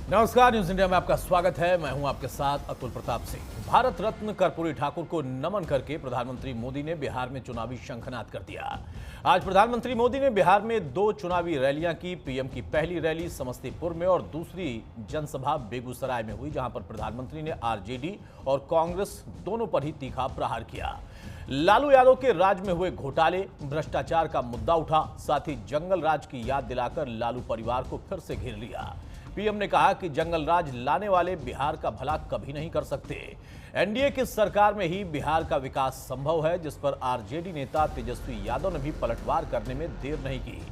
नमस्कार, news India में आपका स्वागत है। मैं हूं आपके साथ अतुल प्रताप सिंह। भारत रत्न कर्पूरी ठाकुर को नमन करके प्रधानमंत्री मोदी ने बिहार में चुनावी शंखनाद कर दिया। आज प्रधानमंत्री मोदी ने बिहार में 2 चुनावी रैलियां की। पीएम की पहली रैली समस्तीपुर में और दूसरी जनसभा बेगूसराय में हुई, जहां पर प्रधानमंत्री ने आरजेडी और कांग्रेस दोनों पर ही तीखा प्रहार किया। लालू यादव के राज में हुए घोटाले, भ्रष्टाचार का मुद्दा उठा, साथ ही जंगल राज की याद दिलाकर लालू परिवार को फिर से घेर लिया। पीएम ने कहा कि जंगल राज लाने वाले बिहार का भला कभी नहीं कर सकते। एनडीए की सरकार में ही बिहार का विकास संभव है, जिस पर आरजेडी नेता तेजस्वी यादव ने भी पलटवार करने में देर नहीं की।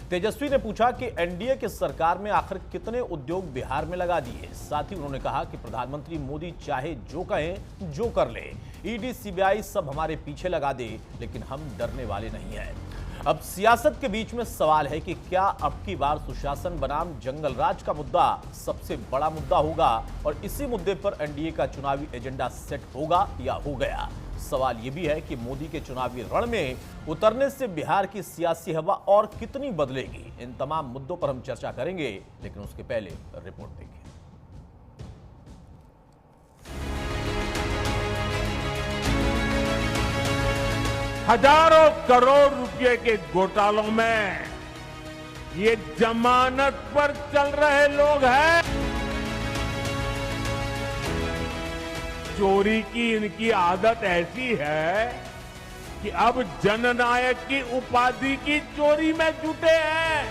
तेजस्वी ने पूछा कि एनडीए की सरकार में आखिर कितने उद्योग बिहार में लगा दिए। साथ ही उन्होंने कहा कि प्रधानमंत्री मोदी चाहे जो कहें, जो कर ले, ईडी सीबीआई सब हमारे पीछे लगा दे, लेकिन हम डरने वाले नहीं हैं। अब सियासत के बीच में सवाल है कि क्या अब की बार सुशासन बनाम जंगल राज का मुद्दा सबसे बड़ा मुद्दा होगा और इसी मुद्दे पर एनडीए का चुनावी एजेंडा सेट होगा या हो गया। सवाल यह भी है कि मोदी के चुनावी रण में उतरने से बिहार की सियासी हवा और कितनी बदलेगी। इन तमाम मुद्दों पर हम चर्चा करेंगे, लेकिन उसके पहले रिपोर्ट देखिए। हजारों करोड़ रुपए के घोटालों में ये जमानत पर चल रहे लोग हैं। चोरी की इनकी आदत ऐसी है कि अब जननायक की उपाधि की चोरी में जुटे हैं।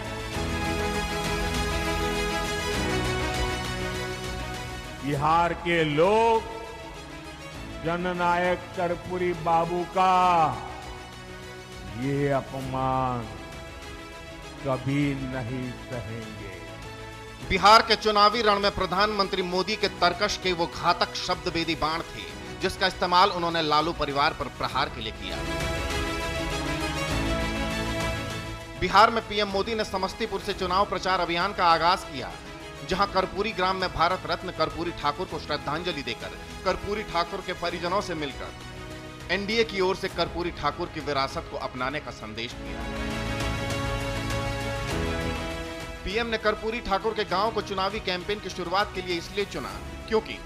बिहार के लोग जननायक कर्पूरी बाबू का ये अपमान कभी नहीं सहेंगे। बिहार के चुनावी रण में प्रधानमंत्री मोदी के तर्कश के वो घातक शब्दभेदी बाण थे, जिसका इस्तेमाल उन्होंने लालू परिवार पर प्रहार के लिए किया। बिहार में पीएम मोदी ने समस्तीपुर से चुनाव प्रचार अभियान का आगाज किया, जहां कर्पूरी ग्राम में भारत रत्न कर्पूरी ठाकुर को श्रद्धांजलि देकर कर्पूरी ठाकुर के परिजनों से मिलकर एनडीए की ओर से कर्पूरी ठाकुर की विरासत को अपनाने का संदेश दिया। पीएम ने कर्पूरी ठाकुर के गांव को चुनावी कैंपेन की शुरुआत के लिए इसलिए चुना क्योंकि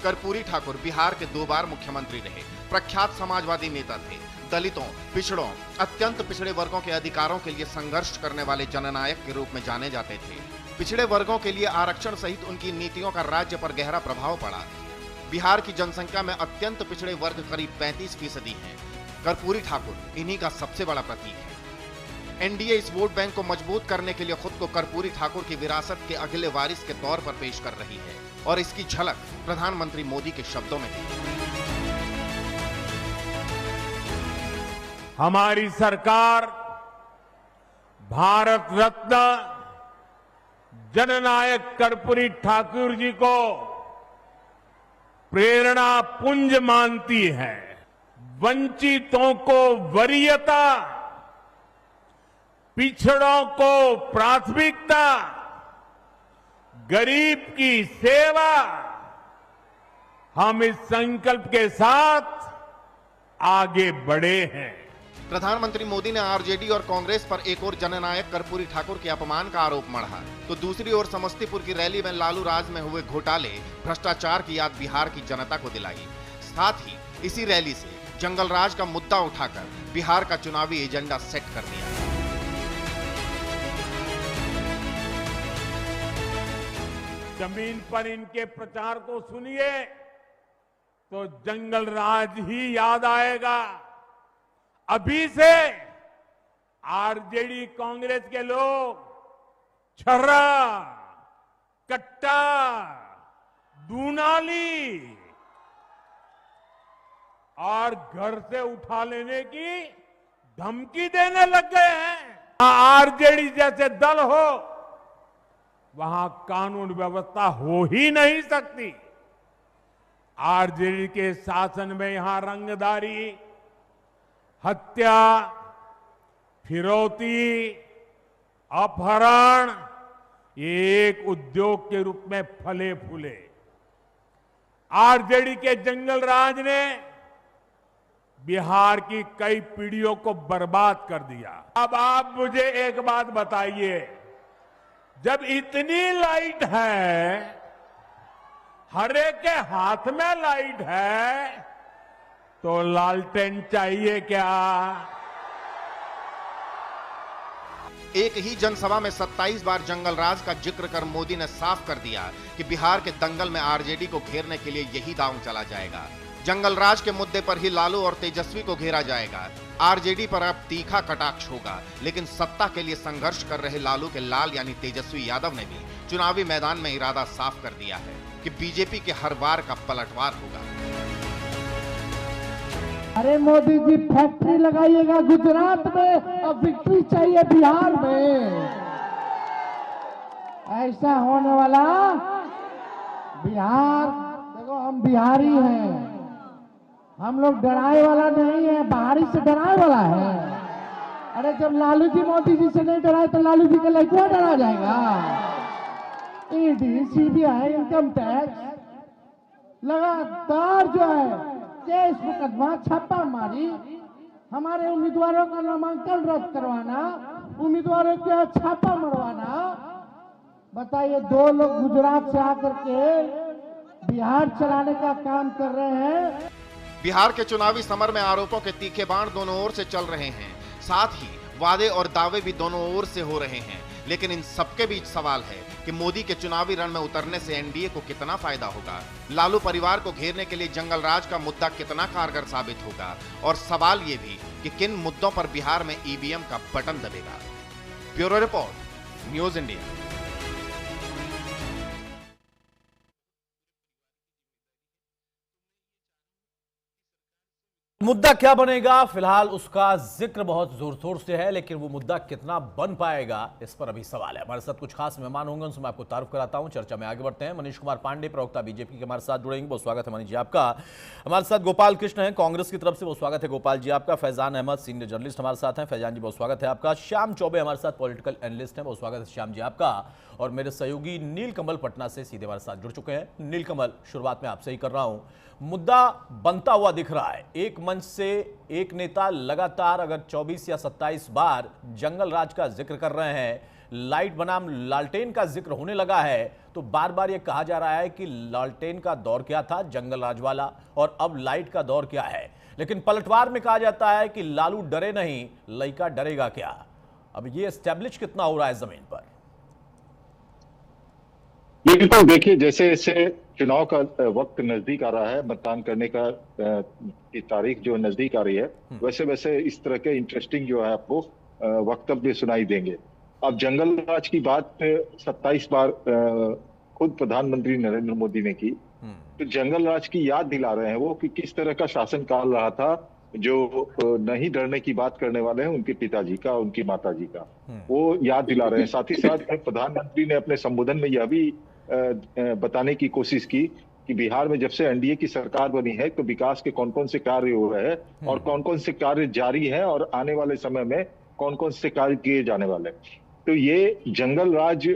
कर्पूरी ठाकुर बिहार के 2 बार मुख्यमंत्री रहे, प्रख्यात समाजवादी नेता थे, दलितों, पिछड़ों, अत्यंत पिछड़े वर्गों के अधिकारों के लिए संघर्ष करने वाले जननायक के रूप में जाने जाते थे। पिछड़े वर्गों के लिए आरक्षण सहित उनकी नीतियों का राज्य पर गहरा प्रभाव पड़ा। बिहार की जनसंख्या में अत्यंत पिछड़े वर्ग करीब 35% हैं। कर्पूरी ठाकुर इन्हीं का सबसे बड़ा प्रतीक है। एनडीए इस वोट बैंक को मजबूत करने के लिए खुद को कर्पूरी ठाकुर की विरासत के अगले वारिस के तौर पर पेश कर रही है और इसकी झलक प्रधानमंत्री मोदी के शब्दों में है। हमारी सरकार भारत रत्न जननायक कर्पूरी ठाकुर जी को प्रेरणा पुंज मानती है। वंचितों को वरीयता, पिछड़ों को प्राथमिकता, गरीब की सेवा, हम इस संकल्प के साथ आगे बढ़े हैं। प्रधानमंत्री मोदी ने आरजेडी और कांग्रेस पर एक और जननायक कर्पूरी ठाकुर के अपमान का आरोप मढ़ा, तो दूसरी ओर समस्तीपुर की रैली में लालू राज में हुए घोटाले, भ्रष्टाचार की याद बिहार की जनता को दिलाई। साथ ही इसी रैली से जंगल राज का मुद्दा उठाकर बिहार का चुनावी एजेंडा सेट कर दिया। जमीन पर इनके प्रचार को सुनिए तो जंगल राज ही याद आएगा। अभी से आरजेडी कांग्रेस के लोग छर्रा, कट्टा, दूनाली और घर से उठा लेने की धमकी देने लग गए हैं। आरजेडी जैसे दल हो, वहां कानून व्यवस्था हो ही नहीं सकती। आरजेडी के शासन में यहां रंगदारी, हत्या, फिरौती, अपहरण ये एक उद्योग के रूप में फले फूले। आरजेडी के जंगल राज ने बिहार की कई पीढ़ियों को बर्बाद कर दिया। अब आप मुझे एक बात बताइए, जब इतनी लाइट है हरे के हाथ में लाइट है तो लालटेन चाहिए क्या? एक ही जनसभा में 27 बार जंगल राज का जिक्र कर मोदी ने साफ कर दिया कि बिहार के दंगल में आरजेडी को घेरने के लिए यही दांव चला जाएगा। जंगल राज के मुद्दे पर ही लालू और तेजस्वी को घेरा जाएगा। आरजेडी पर अब तीखा कटाक्ष होगा, लेकिन सत्ता के लिए संघर्ष कर रहे लालू के लाल यानी तेजस्वी यादव ने भी चुनावी मैदान में इरादा साफ कर दिया है कि बीजेपी के हर बार का पलटवार होगा। अरे मोदी जी फैक्ट्री लगाइएगा गुजरात में और विक्ट्री चाहिए बिहार में। ऐसा होने वाला बिहार, देखो हम बिहारी हैं, हम लोग डराए वाला नहीं है, बाहरी से डराए वाला है। अरे जब लालू जी मोदी जी से नहीं डराए तो लालू जी के लिए क्यों डरा जाएगा? ईडी, सीबीआई, इनकम टैक्स लगातार जो है केस मुकदमा छापा मारी, हमारे उम्मीदवारों का नामांकन रद्द करवाना, उम्मीदवारों के छापा मरवाना। बताइए, दो लोग गुजरात से आकर के बिहार चलाने का काम कर रहे हैं। बिहार के चुनावी समर में आरोपों के तीखे बाण दोनों ओर से चल रहे हैं, साथ ही वादे और दावे भी दोनों ओर से हो रहे हैं। लेकिन इन सबके बीच सवाल है कि मोदी के चुनावी रण में उतरने से एनडीए को कितना फायदा होगा, लालू परिवार को घेरने के लिए जंगल राज का मुद्दा कितना कारगर साबित होगा, और सवाल ये भी कि किन मुद्दों पर बिहार में ईवीएम का बटन दबेगा। Bureau report, news India. मुद्दा क्या बनेगा, फिलहाल उसका जिक्र बहुत जोर शोर से है, लेकिन वो मुद्दा कितना बन पाएगा इस पर अभी सवाल है। हमारे साथ कुछ खास मेहमान होंगे, उनसे मैं आपको तारुफ कराता हूं। चर्चा में आगे बढ़ते हैं। मनीष कुमार पांडे, प्रवक्ता बीजेपी के हमारे साथ जुड़ेंगे, बहुत स्वागत है मनीष जी आपका। हमारे साथ गोपाल कृष्ण हैं कांग्रेस की तरफ से, बहुत स्वागत है गोपाल जी आपका। फैजान अहमद, सीनियर जर्नलिस्ट हमारे साथ हैं, फैजान जी बहुत स्वागत है आपका। श्याम चौबे हमारे साथ पॉलिटिकल एनालिस्ट हैं, बहुत स्वागत है श्याम जी आपका। और मेरे सहयोगी नीलकमल पटना से सीधे हमारे साथ जुड़ चुके हैं। नीलकमल, शुरुआत में आपसे ही कर रहा हूं। मुद्दा बनता हुआ दिख रहा है, एक मंच से एक नेता लगातार अगर 24 या 27 बार जंगल राज का जिक्र कर रहे हैं, लाइट बनाम लालटेन का जिक्र होने लगा है, तो बार बार यह कहा जा रहा है कि लालटेन का दौर क्या था, जंगल राज वाला, और अब लाइट का दौर क्या है। लेकिन पलटवार में कहा जाता है कि लालू डरे नहीं, लइका डरेगा क्या। अब यह एस्टेब्लिश कितना हो रहा है जमीन पर? बिल्कुल, देखिए जैसे जैसे चुनाव का वक्त नजदीक आ रहा है, मतदान करने का की तारीख जो नजदीक आ रही है, वैसे वैसे इस तरह के इंटरेस्टिंग जो है आपको वक्तव्य सुनाई देंगे। अब जंगल राज की बात 27 बार खुद प्रधानमंत्री नरेंद्र मोदी ने की, तो जंगल राज की याद दिला रहे हैं वो कि किस तरह का शासन काल रहा था, जो नहीं डरने की बात करने वाले हैं उनके पिताजी का, उनकी माताजी का, वो याद दिला रहे हैं। साथ ही साथ प्रधानमंत्री ने अपने संबोधन में यह भी बताने की कोशिश की कि बिहार में जब से एनडीए की सरकार बनी है तो विकास के कौन कौन से कार्य हो रहे हैं और कौन कौन से कार्य जारी हैं और आने वाले समय में कौन कौन से कार्य किए जाने वाले। तो ये जंगल राज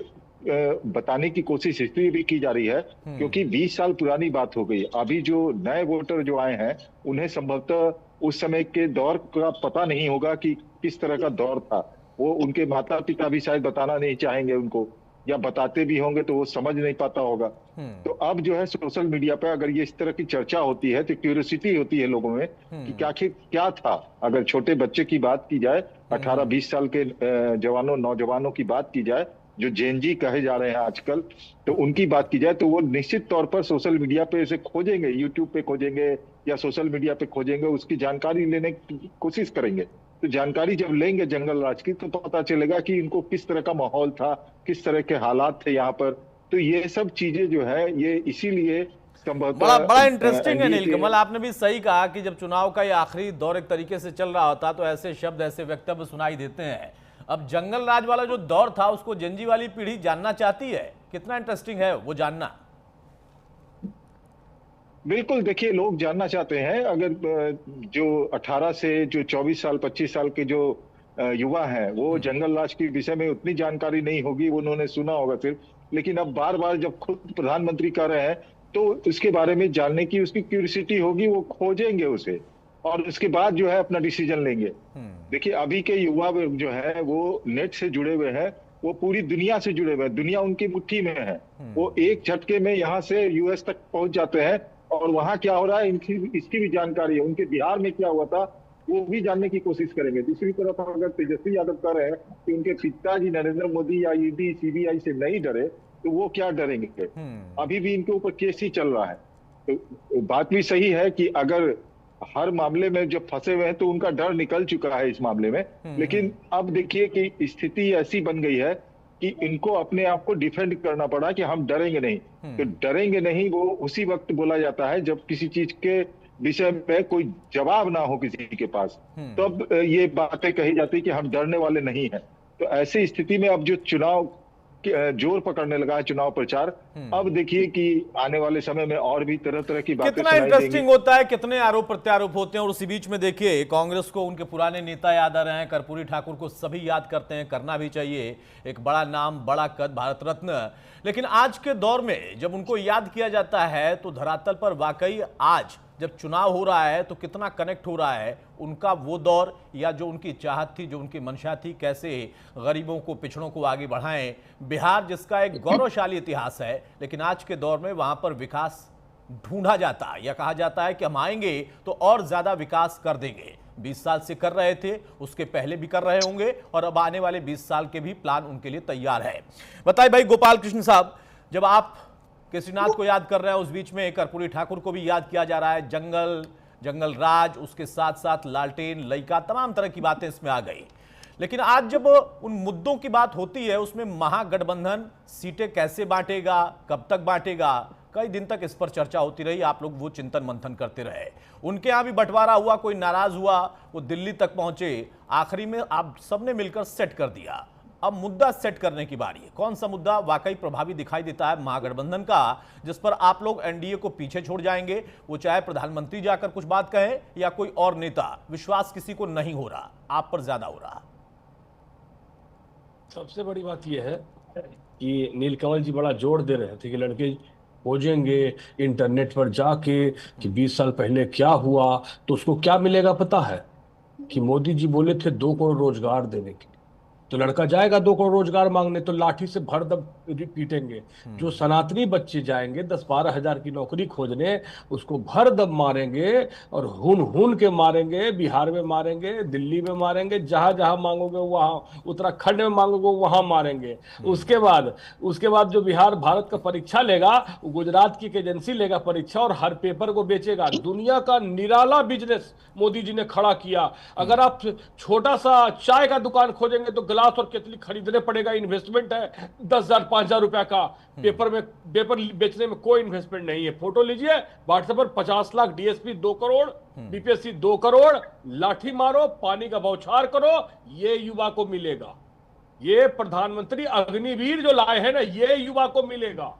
बताने की कोशिश इसलिए भी की जा रही है क्योंकि 20 साल पुरानी बात हो गई। अभी जो नए वोटर जो आए हैं उन्हें संभवतः उस समय के दौर का पता नहीं होगा कि किस तरह का दौर था। वो उनके माता पिता भी शायद बताना नहीं चाहेंगे उनको, या बताते भी होंगे तो वो समझ नहीं पाता होगा। तो अब जो है सोशल मीडिया पे अगर ये इस तरह की चर्चा होती है तो क्यूरियोसिटी होती है लोगों में कि आखिर क्या था। अगर छोटे बच्चे की बात की जाए, 18-20 साल के जवानों नौजवानों की बात की जाए, जो जेनजी कहे जा रहे हैं आजकल, तो उनकी बात की जाए तो वो निश्चित तौर पर सोशल मीडिया पे इसे खोजेंगे, यूट्यूब पे खोजेंगे या सोशल मीडिया पे खोजेंगे, उसकी जानकारी लेने की कोशिश करेंगे। तो जानकारी जब लेंगे जंगल राज की तो पता चलेगा कि इनको किस तरह का माहौल था, किस तरह के हालात थे यहाँ पर। तो ये सब चीजें जो है ये इसीलिए बड़ा इंटरेस्टिंग है नीलकमल, आपने भी सही कहा कि जब चुनाव का ये आखिरी दौर एक तरीके से चल रहा होता तो ऐसे शब्द, ऐसे वक्तव्य सुनाई देते हैं। अब जंगल राज वाला जो दौर था उसको जेनजी वाली पीढ़ी जानना चाहती है, कितना इंटरेस्टिंग है वो जानना। बिल्कुल, देखिए लोग जानना चाहते हैं। अगर जो 18 से जो 24 साल 25 साल के जो युवा हैं वो जंगल राज के विषय में उतनी जानकारी नहीं होगी, वो उन्होंने सुना होगा सिर्फ, लेकिन अब बार बार जब खुद प्रधानमंत्री कर रहे हैं तो उसके बारे में जानने की उसकी क्यूरियोसिटी होगी, वो खोजेंगे उसे और उसके बाद जो है अपना डिसीजन लेंगे। देखिए अभी के युवा जो है वो नेट से जुड़े हुए हैं, वो पूरी दुनिया से जुड़े हुए हैं, दुनिया उनकी मुट्ठी में है। वो एक झटके में यहाँ से यूएस तक पहुंच जाते हैं और वहां क्या हो रहा है इसकी भी जानकारी है। उनके बिहार में क्या हुआ था वो भी जानने की कोशिश करेंगे। दूसरी तरफ अगर तेजस्वी यादव कह रहे हैं कि उनके पिताजी नरेंद्र मोदी या ईडी सीबीआई से नहीं डरे, तो वो क्या डरेंगे? अभी भी इनके ऊपर केस ही चल रहा है। तो बात भी सही है कि अगर हर मामले में जब फंसे हुए हैं तो उनका डर निकल चुका है इस मामले में। लेकिन अब देखिए कि स्थिति ऐसी बन गई है कि इनको अपने आप को डिफेंड करना पड़ा कि हम डरेंगे नहीं। तो डरेंगे नहीं वो उसी वक्त बोला जाता है जब किसी चीज के विषय में कोई जवाब ना हो किसी के पास, तब ये बातें कही जाती है कि हम डरने वाले नहीं हैं। तो ऐसी स्थिति में अब जो चुनाव जोर पकड़ने लगा है, चुनाव प्रचार, अब देखिए कि आने वाले समय में और भी तरह तरह की बातें कितना इंटरेस्टिंग होता है, कितने आरोप प्रत्यारोप होते हैं। और उसी बीच में देखिए कांग्रेस को उनके पुराने नेता याद आ रहे हैं, कर्पूरी ठाकुर को सभी याद करते हैं, करना भी चाहिए। एक बड़ा नाम, बड़ा कद, भारत रत्न। लेकिन आज के दौर में जब उनको याद किया जाता है तो धरातल पर वाकई आज जब चुनाव हो रहा है तो कितना कनेक्ट हो रहा है उनका वो दौर, या जो उनकी चाहत थी, जो उनकी मंशा थी, कैसे गरीबों को, पिछड़ों को आगे बढ़ाएं। बिहार जिसका एक गौरवशाली इतिहास है, लेकिन आज के दौर में वहां पर विकास ढूंढा जाता है या कहा जाता है कि हम आएंगे तो और ज्यादा विकास कर देंगे। 20 साल से कर रहे थे, उसके पहले भी कर रहे होंगे और अब आने वाले 20 साल के भी प्लान उनके लिए तैयार है। बताइए भाई गोपाल कृष्ण साहब, जब आप केसरीनाथ को याद कर रहे हैं, उस बीच में कर्पूरी ठाकुर को भी याद किया जा रहा है। जंगल राज, उसके साथ साथ लालटेन, लइका, तमाम तरह की बातें इसमें आ गई। लेकिन आज जब उन मुद्दों की बात होती है, उसमें महागठबंधन सीटें कैसे बांटेगा, कब तक बांटेगा, कई दिन तक इस पर चर्चा होती रही। आप लोग वो चिंतन मंथन करते रहे। उनके यहां भी बंटवारा हुआ, कोई नाराज हुआ, वो दिल्ली तक पहुंचे, आखिरी में आप सबने मिलकर सेट कर दिया। अब मुद्दा सेट करने की बारी है। कौन सा मुद्दा वाकई प्रभावी दिखाई देता है महागठबंधन का, जिस पर आप लोग एनडीए को पीछे छोड़ जाएंगे? वो चाहे प्रधानमंत्री जाकर कुछ बात कहें या कोई और नेता, विश्वास किसी को नहीं हो रहा, आप पर ज्यादा हो रहा। सबसे बड़ी बात यह है कि नीलकमल जी बड़ा जोर दे रहे थे कि लड़के खोजेंगे इंटरनेट पर जाके कि 20 साल पहले क्या हुआ, तो उसको क्या मिलेगा पता है? कि मोदी जी बोले थे 2 करोड़ रोजगार देने के लिए, तो लड़का जाएगा 2 करोड़ रोजगार मांगने, तो लाठी से भर दब पीटेंगे। जो सनातनी बच्चे जाएंगे 10-12 हजार की नौकरी खोजने, उसको भर दब मारेंगे और हुन के मारेंगे। बिहार में मारेंगे, दिल्ली में मारेंगे, जहां जहां मांगोगे वहां, उत्तराखंड में मांगोगे वहां मारेंगे। उसके बाद जो बिहार भारत का परीक्षा लेगा, वो गुजरात की एक एजेंसी लेगा परीक्षा और हर पेपर को बेचेगा। दुनिया का निराला बिजनेस मोदी जी ने खड़ा किया। अगर आप छोटा सा चाय का दुकान खोजेंगे तो गिलास और केतली खरीदने पड़ेगा, इन्वेस्टमेंट है 10,000 5,000 रुपया का। पेपर बेचने में कोई इन्वेस्टमेंट नहीं है। फोटो लीजिए व्हाट्सएप पर, 50 लाख डीएसपी 2 करोड़, बीपीएससी 2 करोड़, लाठी मारो, पानी का बौछार करो, ये युवा को मिलेगा। ये प्रधानमंत्री अग्निवीर जो लाए हैं ना, ये युवा को मिलेगा।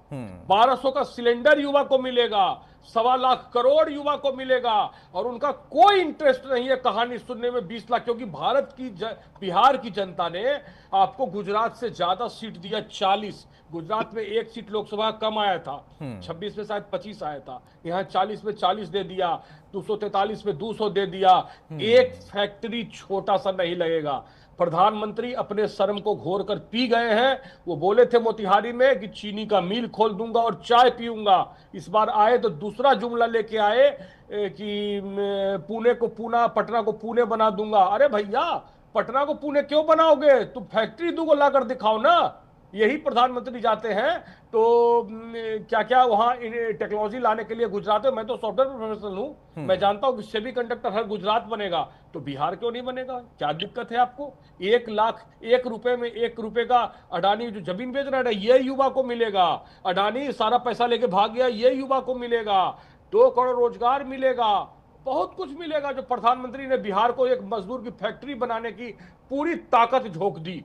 1200 का सिलेंडर युवा को मिलेगा, 1.25 लाख करोड़ युवा को मिलेगा। और उनका कोई इंटरेस्ट नहीं है कहानी सुनने में 20 लाख, क्योंकि बिहार की जनता ने आपको गुजरात से ज्यादा सीट दिया, 40। गुजरात में 1 सीट लोकसभा कम आया था, 26 में शायद 25 आया था, यहाँ 40 में 40 दे दिया, 243 में 200 दे दिया। एक फैक्ट्री छोटा सा नहीं लगेगा। प्रधानमंत्री अपने शर्म को घोर कर पी गए हैं। वो बोले थे मोतिहारी में कि चीनी का मिल खोल दूंगा और चाय पीऊंगा। इस बार आए तो दूसरा जुमला लेके आए कि पुणे को पूना, पटना को पुणे बना दूंगा। अरे भैया, पटना को पुणे क्यों बनाओगे? तुम फैक्ट्री 2 को लाकर दिखाओ ना। यही प्रधानमंत्री जाते हैं तो क्या क्या वहां टेक्नोलॉजी लाने के लिए गुजरात में। मैं तो सॉफ्टवेयर प्रोफेशनल हूं, मैं जानता हूं कि सेमीकंडक्टर हर गुजरात बनेगा, तो बिहार क्यों नहीं बनेगा? क्या दिक्कत है आपको? 1 लाख 1 रुपए में 1 रुपए का अडानी जो जमीन बेच रहा है, ये युवा को मिलेगा। अडानी सारा पैसा लेके भाग गया, ये युवा को मिलेगा। 2 करोड़ रोजगार मिलेगा, बहुत कुछ मिलेगा। जो प्रधानमंत्री ने बिहार को एक मजदूर की फैक्ट्री बनाने की पूरी ताकत झोंक दी,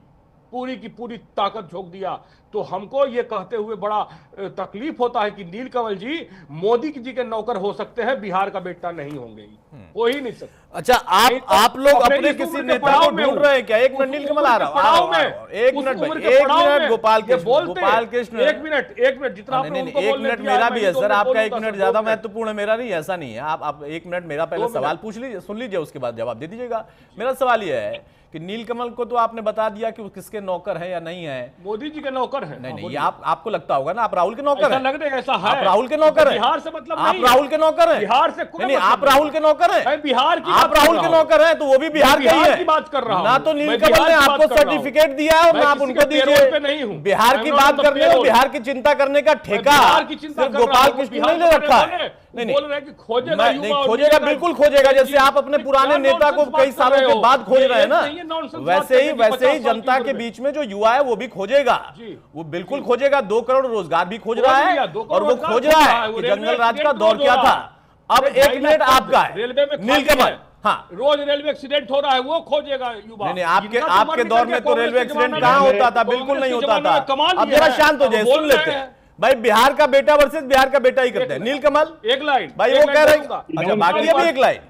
पूरी की पूरी ताकत झोंक दिया। तो हमको ये कहते हुए बड़ा तकलीफ होता है कि नीलकमल जी मोदी जी के नौकर हो सकते हैं, बिहार का बेटा नहीं होंगे, हो ही नहीं सकता। अच्छा, आप लोग अपने किसी नेता को ढूंढ रहे हैं क्या? 1 मिनट, नीलकमल आ रहा हूं, 1 मिनट गोपाल कृष्ण, 1 मिनट जितना आपने उनको बोलने 1 मिनट मेरा भी है सर, आपका 1 मिनट ज्यादा महत्वपूर्ण है, मेरा नहीं, ऐसा नहीं है। आप 1 मिनट मेरा पहले सवाल पूछ लीजिए, सुन लीजिए, उसके बाद जवाब दे दीजिएगा। मेरा सवाल यह है कि नीलकमल को तो आपने बता दिया कि वो किसके नौकर है या नहीं है। मोदी जी के नौकर हैं। नहीं नहीं, ये आपको लगता होगा ना, आप राहुल के नौकर हैं। लग रहा है, ऐसा है। आप राहुल के नौकर हैं। बिहार से मतलब आप नहीं राहुल के नौकर हैं। बिहार से कोई नहीं, मतलब आप राहुल के नौकर हैं। बिहार की आप राहुल के नौकर हैं तो वो भी बिहार के ही बिहार है। की बात कर रहा हूं। ना तो नीलकमल ने आपको सर्टिफिकेट दिया है और ना आप उनको दीजिए। बिहार की बात करने और बिहार की चिंता करने का ठेका सिर्फ गोपाल कृष्ण ने ले रखा है। नहीं बोल रहे कि खोजेगा, नहीं खोजेगा, बिल्कुल खोजेगा। जैसे आप अपने पुराने नेता को कई सालों के बाद खोज रहे हैं ना, वैसे ही जनता के बीच में जो युवा है वो भी खोजेगा। वो बिल्कुल खोजेगा। 2 करोड़ रोजगार भी खोज रहा है और वो खोज रहा है कि जंगल राज का दौर क्या था। अब 1 मिनट आपका है नीलकमल। हाँ, रोज रेलवे एक्सीडेंट हो रहा है, वो खोजेगा युवा। नहीं, आपके दौर में तो रेलवे एक्सीडेंट कहाँ होता था? बिल्कुल नहीं होता था। अब जरा शांत हो जाए, सुन लेते हैं भाई। बिहार का बेटा वर्सेस बिहार का बेटा ही करते हैं। नीलकमल एक लाइन भाई वो कह रहे हैं। अच्छा, बाकी अभी एक लाइन।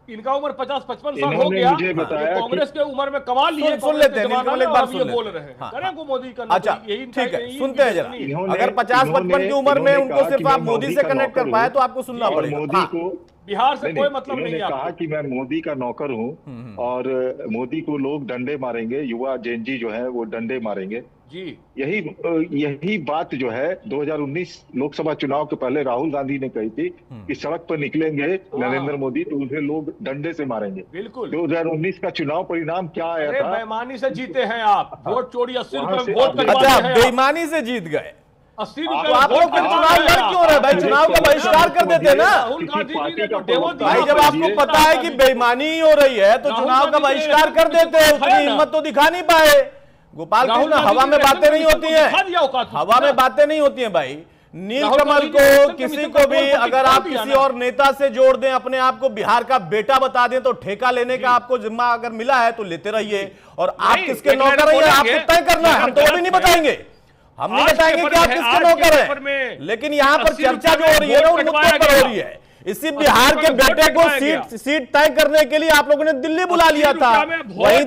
इनका उम्र 50-55 साल हो गया। कांग्रेस के उम्र में कमाल लिए। सुन लेते हैं नीलकमल, एक बार सुन बोल रहे हैं। करें को मोदी का। अच्छा ठीक है, सुनते हैं जरा। अगर 50-55 की उम्र में उनको सिर्फ आप मोदी से कनेक्ट कर पाए तो आपको सुनना पड़ेगा। मोदी को बिहार से कोई मतलब नहीं है। कहा कि मैं मोदी का नौकर हूं और मोदी को लोग डंडे मारेंगे, युवा जेनजी जो है वो डंडे मारेंगे जी। यही बात जो है 2019 लोकसभा चुनाव के पहले राहुल गांधी ने कही थी कि सड़क पर निकलेंगे नरेंद्र मोदी तो उन्हें लोग डंडे से मारेंगे। बिल्कुल। 2019 का चुनाव परिणाम क्या आया था? बेईमानी से जीते हैं आप। वोट चोरी 80 रुपए वोट। अच्छा, बेईमानी से जीत गए। 80 आप लोग फिर चुनाव लड़ क्यों रहे भाई? चुनाव का बहिष्कार कर देते ना भाई। जब आपको पता है कि बेईमानी ही हो रही है तो चुनाव का बहिष्कार कर देते। उतनी हिम्मत तो दिखा नहीं पाए। गोपाल कृष्ण, हवा में बातें नहीं होती हैं। हवा में बातें नहीं होती हैं भाई। नीलकमल को, किसी को भी अगर आप किसी और नेता से जोड़ दें, अपने आप को बिहार का बेटा बता दें तो ठेका लेने का आपको जिम्मा अगर मिला है तो लेते रहिए। और आप किसके नौकर हैं आपको तय करना है। हम तो भी नहीं बताएंगे, हम नहीं बताएंगे कि आप किसके नौकर हैं। लेकिन यहाँ पर चर्चा जो हो रही है ना उन मुद्दों पर हो रही है। इसी बिहार के बेटे को सीट तय करने के लिए आप लोगों ने दिल्ली बुला लिया था। वहीं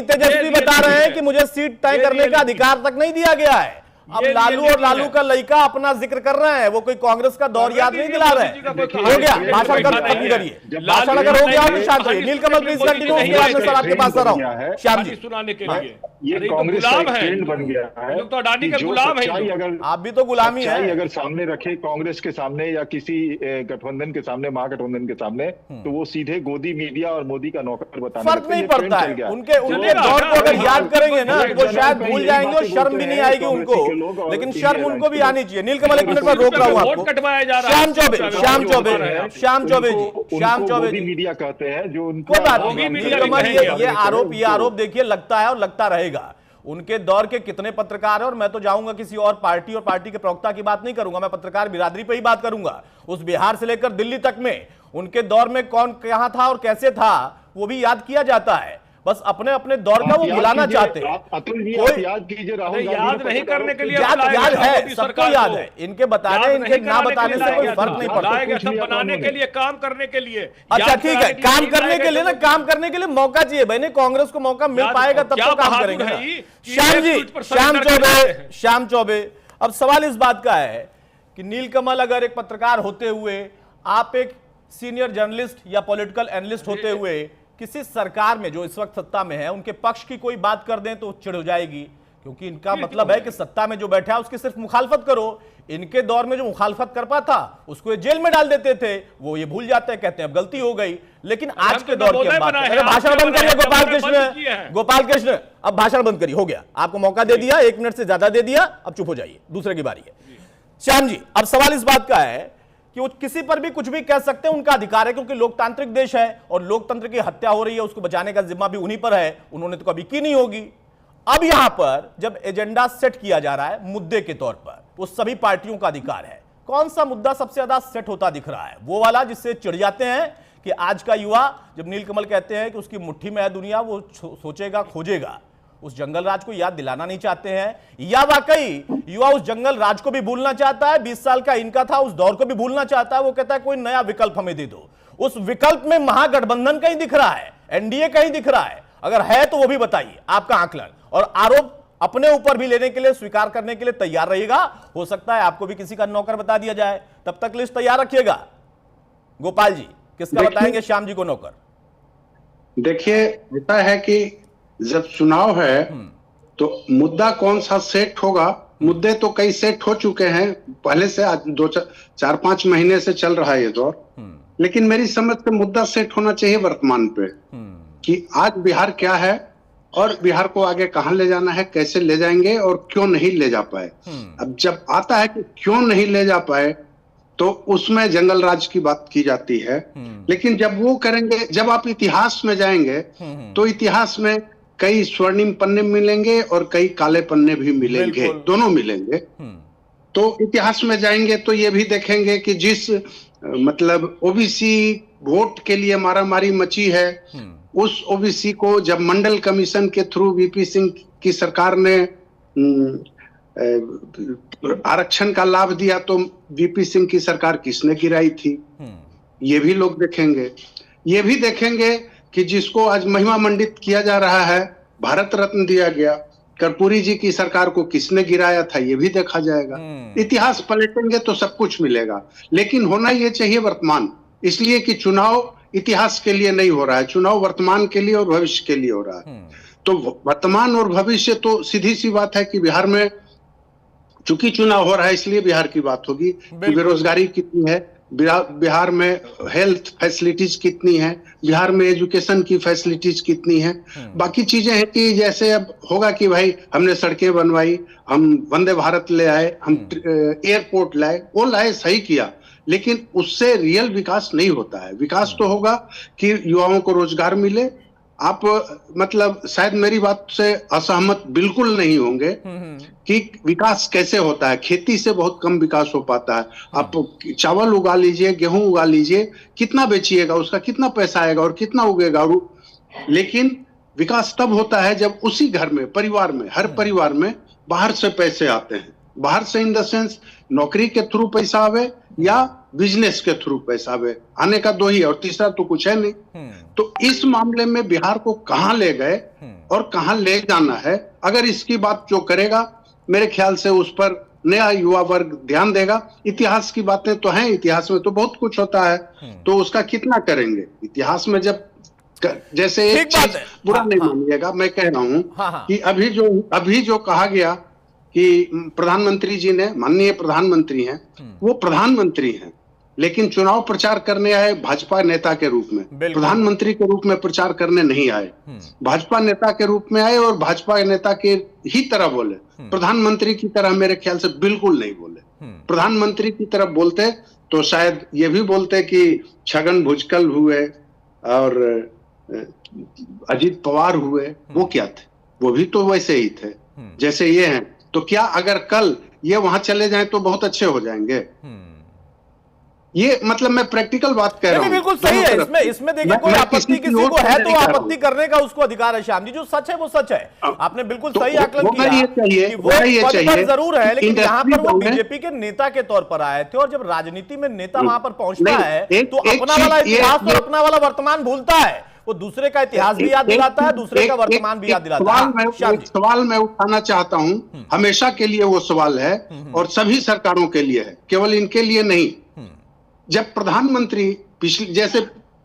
तेजस्वी बता रहे हैं कि मुझे सीट तय करने का अधिकार तक नहीं दिया गया है। अब लालू और लालू का लड़का अपना जिक्र कर रहे हैं। वो कोई कांग्रेस का दौर याद नहीं दिला रहे हैं। हो गया, भाषण खत्म करिए। भाषण अगर हो गया तो शांत रहिए। नीलकमल प्लीज कंटिन्यू। सर आपके पास आ रहा हूं श्याम जी। सुनाने के लिए ये कांग्रेस का ट्रेंड बन गया है। तो अडानी के गुलाम है। अगर आप भी तो गुलामी है। अगर सामने रखे कांग्रेस के सामने या किसी गठबंधन के सामने, महागठबंधन के सामने, तो वो सीधे गोदी मीडिया और मोदी का नौकर बताने फर्क नहीं पड़ता है। उनके दौर को अगर याद करेंगे ना तो वो शायद भूल जाएंगे और शर्म भी नहीं आएगी उनको। लेकिन शर्म उनको भी आनी चाहिए। नीलकमल, 1 मिनट पर रोक रहा हूं आपको। श्याम चौबे जी मीडिया कहते हैं जो उनको। कोई बात नहीं नीलकमल, ये आरोप देखिए लगता है और लगता रहेगा। उनके दौर के कितने पत्रकार हैं, और मैं तो जाऊंगा किसी और पार्टी और पार्टी के प्रवक्ता की बात नहीं करूंगा, मैं पत्रकार बिरादरी पे ही बात करूंगा। उस बिहार से लेकर दिल्ली तक में उनके दौर में कौन कहां था और कैसे था वो भी याद किया जाता है। बस अपने अपने दौर का वो भुलाना चाहते हैं। अतुल जी आप याद कीजिए, राहुल याद नहीं करने के लिए याद है, सबको याद है। इनके बताने, इनके ना बताने से कोई फर्क नहीं पड़ता। सब बनाने के लिए, काम करने के लिए। अच्छा ठीक है, काम करने के लिए ना, काम करने के लिए मौका चाहिए भाई। कांग्रेस को मौका मिल पाएगा तब तो काम करेंगे। श्याम चौबे, अब सवाल इस बात का है कि नीलकमल अगर एक पत्रकार होते हुए, आप एक सीनियर जर्नलिस्ट या पॉलिटिकल एनालिस्ट होते हुए किसी सरकार में जो इस वक्त सत्ता में है उनके पक्ष की कोई बात कर दें तो चिढ़ हो जाएगी, क्योंकि इनका मतलब है कि सत्ता में जो बैठा है उसकी सिर्फ मुखालफत करो। इनके दौर में जो मुखालफत कर पाता उसको ये जेल में डाल देते थे, वो ये भूल जाते हैं, कहते हैं अब गलती हो गई। लेकिन आज के दौर की बात है। भाषण बंद करिए गोपाल कृष्ण, अब भाषण बंद करिए। हो गया, आपको मौका दे दिया, 1 मिनट से ज्यादा दे दिया, अब चुप हो जाइए, दूसरे की बारी है। श्याम जी, अब सवाल इस बात का है कि वो किसी पर भी कुछ भी कह सकते हैं, उनका अधिकार है, क्योंकि लोकतांत्रिक देश है और लोकतंत्र की हत्या हो रही है, उसको बचाने का जिम्मा भी उन्हीं पर है। उन्होंने तो कभी की नहीं होगी। अब यहां पर जब एजेंडा सेट किया जा रहा है मुद्दे के तौर पर, वो सभी पार्टियों का अधिकार है। कौन सा मुद्दा सबसे ज्यादा सेट होता दिख रहा है? वो वाला जिससे चिढ़ जाते हैं कि आज का युवा, जब नीलकमल कहते हैं कि उसकी मुट्ठी में है दुनिया, वो सोचेगा खोजेगा, उस जंगल राज को याद दिलाना नहीं चाहते हैं, या वाकई युवा उस जंगल राज को भी भूलना चाहता है? 20 साल का इनका था, उस दौर को भी भूलना चाहता है। वो कहता है कोई नया विकल्प हमें दे दो। उस विकल्प में महागठबंधन कहीं दिख रहा है, एनडीए कहीं दिख रहा है? अगर है तो वो भी बताइए, आपका आकलन और आरोप अपने ऊपर भी लेने के लिए, स्वीकार करने के लिए तैयार रहिएगा। हो सकता है आपको भी किसी का नौकर बता दिया जाए, तब तक लिस्ट तैयार रखिएगा। गोपाल जी, किसका बताएंगे श्याम जी को नौकर? देखिए, होता है कि जब चुनाव है तो मुद्दा कौन सा सेट होगा। मुद्दे तो कई सेट हो चुके हैं पहले से, आज 4-5 महीने से चल रहा है ये दौर। लेकिन मेरी समझ से मुद्दा सेट होना चाहिए वर्तमान पे, कि आज बिहार क्या है और बिहार को आगे कहां ले जाना है, कैसे ले जाएंगे और क्यों नहीं ले जा पाए। अब जब आता है कि क्यों नहीं ले जा पाए तो उसमें जंगल राज की बात की जाती है। लेकिन जब वो करेंगे, जब आप इतिहास में जाएंगे तो इतिहास में कई स्वर्णिम पन्ने मिलेंगे और कई काले पन्ने भी मिलेंगे, दोनों मिलेंगे। तो इतिहास में जाएंगे तो ये भी देखेंगे कि जिस मतलब ओबीसी वोट के लिए मारामारी मची है, उस ओबीसी को जब मंडल कमीशन के थ्रू वीपी सिंह की सरकार ने आरक्षण का लाभ दिया तो वीपी सिंह की सरकार किसने गिराई थी, ये भी लोग देखेंगे। ये भी देखेंगे कि जिसको आज महिमा मंडित किया जा रहा है, भारत रत्न दिया गया, कर्पूरी जी की सरकार को किसने गिराया था, ये भी देखा जाएगा। इतिहास पलटेंगे तो सब कुछ मिलेगा। लेकिन होना ये चाहिए वर्तमान, इसलिए कि चुनाव इतिहास के लिए नहीं हो रहा है, चुनाव वर्तमान के लिए और भविष्य के लिए हो रहा है। तो वर्तमान और भविष्य तो सीधी सी बात है कि बिहार में चूंकि चुनाव हो रहा है इसलिए बिहार की बात होगी कि बेरोजगारी कितनी है, बिहार में हेल्थ फैसिलिटीज कितनी है, बिहार में एजुकेशन की फैसिलिटीज कितनी है। बाकी चीजें हैं कि जैसे अब होगा कि भाई हमने सड़कें बनवाई, हम वंदे भारत ले आए, हम एयरपोर्ट लाए, वो लाए, सही किया, लेकिन उससे रियल विकास नहीं होता है। विकास तो होगा कि युवाओं को रोजगार मिले। आप मतलब शायद मेरी बात से असहमत बिल्कुल नहीं होंगे कि विकास कैसे होता है। खेती से बहुत कम विकास हो पाता है। आप चावल उगा लीजिए, गेहूं उगा लीजिए, कितना बेचिएगा, उसका कितना पैसा आएगा और कितना उगेगा। लेकिन विकास तब होता है जब उसी घर में, परिवार में, हर परिवार में बाहर से पैसे आते हैं। बाहर से इन द सेंस नौकरी के थ्रू पैसा आवे या बिजनेस के थ्रू पैसा आवे, आने का दो ही और तीसरा तो कुछ है नहीं। तो इस मामले में बिहार को कहां ले गए और कहां ले जाना है, अगर इसकी बात जो करेगा मेरे ख्याल से उस पर नया युवा वर्ग ध्यान देगा। इतिहास की बातें तो हैं, इतिहास में तो बहुत कुछ होता है, तो उसका कितना करेंगे। इतिहास में जब जैसे एक चीज बुरा नहीं मानिएगा, मैं कह रहा हूं कि अभी जो कहा गया कि प्रधानमंत्री जी ने, माननीय प्रधानमंत्री हैं, वो प्रधानमंत्री हैं लेकिन चुनाव प्रचार करने आए भाजपा नेता के रूप में, प्रधानमंत्री के रूप में प्रचार करने नहीं आए। भाजपा नेता के रूप में आए और भाजपा नेता के ही तरह बोले, प्रधानमंत्री की तरह मेरे ख्याल से बिल्कुल नहीं बोले। प्रधानमंत्री की तरह बोलते तो शायद ये भी बोलते कि छगन भुजबल हुए और अजीत पवार हुए, वो क्या थे, वो भी तो वैसे ही थे जैसे ये हैं। तो क्या अगर कल ये वहां चले जाएं तो बहुत अच्छे हो जाएंगे। ये मतलब मैं प्रैक्टिकल बात कह रहा हूं। बिल्कुल सही है। इसमें देखिए कोई आपत्ति किसी को है तो आपत्ति करने का उसको अधिकार है। श्याम जी, जो सच है वो सच है। आपने बिल्कुल सही आकलन किया कि वो पद पर जरूर है, लेकिन यहाँ पर वो बीजेपी के नेता के तौर पर आए थे और जब राजनीति में नेता वहां पर पहुंचता है तो अपना वाला इतिहास और अपना वाला वर्तमान भूलता है। वो दूसरे का इतिहास भी याद दिलाता है, दूसरे का वर्तमान भी याद दिलाता है। सवाल मैं उठाना चाहता हूं, हमेशा के लिए वो सवाल है और सभी सरकारों के लिए है, केवल इनके लिए नहीं। जब प्रधानमंत्री जैसे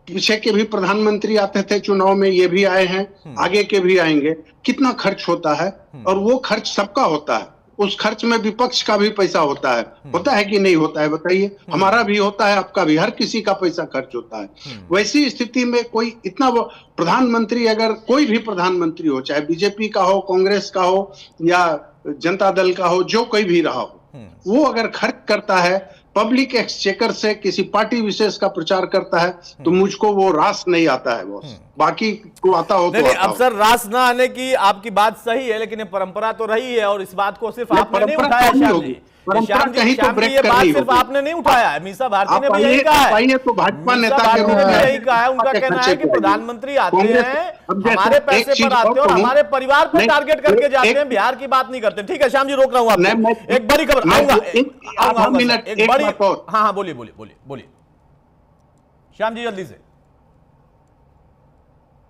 पीछे के भी प्रधानमंत्री आते थे चुनाव में, ये भी आए हैं, आगे के भी आएंगे, कितना खर्च होता है और वो खर्च सबका होता है। उस खर्च में विपक्ष का भी पैसा होता है कि नहीं होता है, बताइए। हमारा भी होता है, आपका भी, हर किसी का पैसा खर्च होता है। वैसी स्थिति में कोई इतना प्रधानमंत्री, अगर कोई भी प्रधानमंत्री हो, चाहे बीजेपी का हो, कांग्रेस का हो या जनता दल का हो, जो कोई भी रहा हो, वो अगर खर्च करता है पब्लिक एक्सचेकर से, किसी पार्टी विशेष का प्रचार करता है, तो मुझको वो रास नहीं आता है बॉस। बाकी को आता हो तो अब सर रास ना आने की आपकी बात सही है, लेकिन ये परंपरा तो रही है और इस बात को सिर्फ आपने नहीं उठाया। श्याम जी, ये बात सिर्फ आपने नहीं उठाया है, मीसा भारती ने भी यही कहा है, तो भाजपा नेता के रूप में यही कहा है। उनका कहना है कि प्रधानमंत्री आते हैं, हमारे पैसे पर आते हैं और हमारे परिवार पर टारगेट करके जाते हैं, बिहार की बात नहीं करते। ठीक है श्याम जी, रोक रहा हूँ आपको। एक बड़ी खबर, आऊंगा एक बड़ी, हाँ बोलिए श्याम जी जल्दी से।